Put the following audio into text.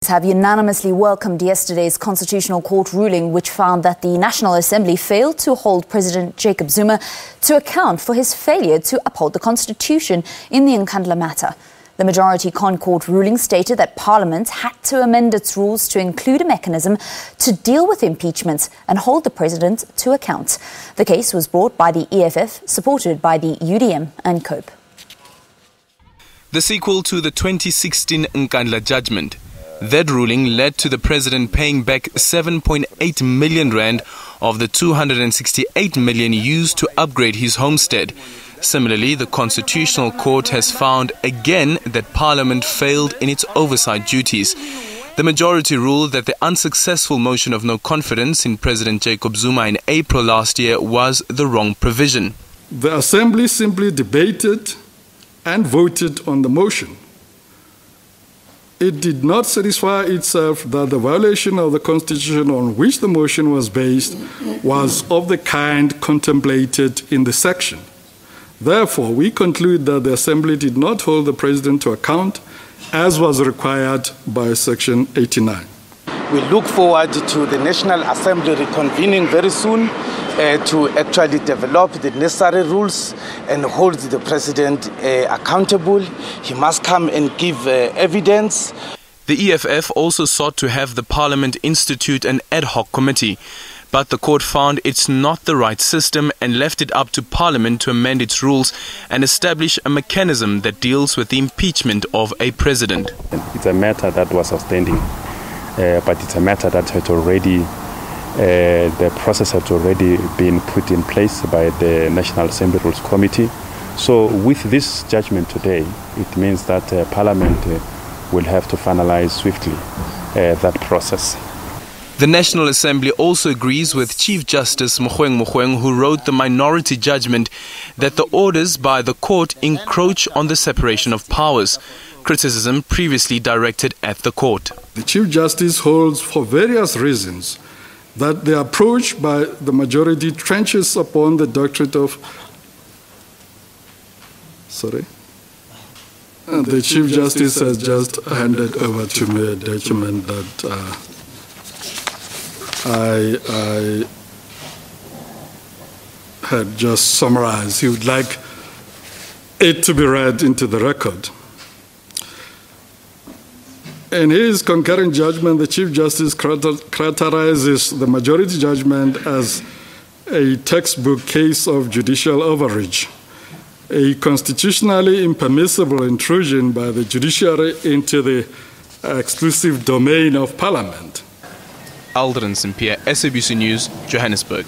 Have unanimously welcomed yesterday's Constitutional Court ruling, which found that the National Assembly failed to hold President Jacob Zuma to account for his failure to uphold the Constitution in the Nkandla matter. The majority ConCourt ruling stated that Parliament had to amend its rules to include a mechanism to deal with impeachment and hold the President to account. The case was brought by the EFF, supported by the UDM and COPE. The sequel to the 2016 Nkandla judgment. That ruling led to the President paying back 7.8 million rand of the 268 million used to upgrade his homestead. Similarly, the Constitutional Court has found again that Parliament failed in its oversight duties. The majority ruled that the unsuccessful motion of no confidence in President Jacob Zuma in April last year was the wrong provision. The Assembly simply debated and voted on the motion. It did not satisfy itself that the violation of the Constitution on which the motion was based was of the kind contemplated in the section. Therefore, we conclude that the Assembly did not hold the President to account as was required by Section 89. We look forward to the National Assembly reconvening very soon to actually develop the necessary rules and hold the President accountable. He must come and give evidence. The EFF also sought to have the Parliament institute an ad hoc committee, but the court found it's not the right system and left it up to Parliament to amend its rules and establish a mechanism that deals with the impeachment of a president. It's a matter that was outstanding, but it's a matter that had already the process had already been put in place by the National Assembly Rules Committee. So with this judgment today, it means that Parliament will have to finalize swiftly that process. The National Assembly also agrees with Chief Justice Mogoeng, who wrote the minority judgment, that the orders by the court encroach on the separation of powers, criticism previously directed at the court. The Chief Justice holds, for various reasons, that the approach by the majority trenches upon the doctrine of... The Chief Justice has just handed over to me a document that I had just summarized. He would like it to be read into the record. In his concurrent judgment, the Chief Justice characterizes the majority judgment as a textbook case of judicial overreach, a constitutionally impermissible intrusion by the judiciary into the exclusive domain of Parliament. Aldrin St. Pierre, SABC News, Johannesburg.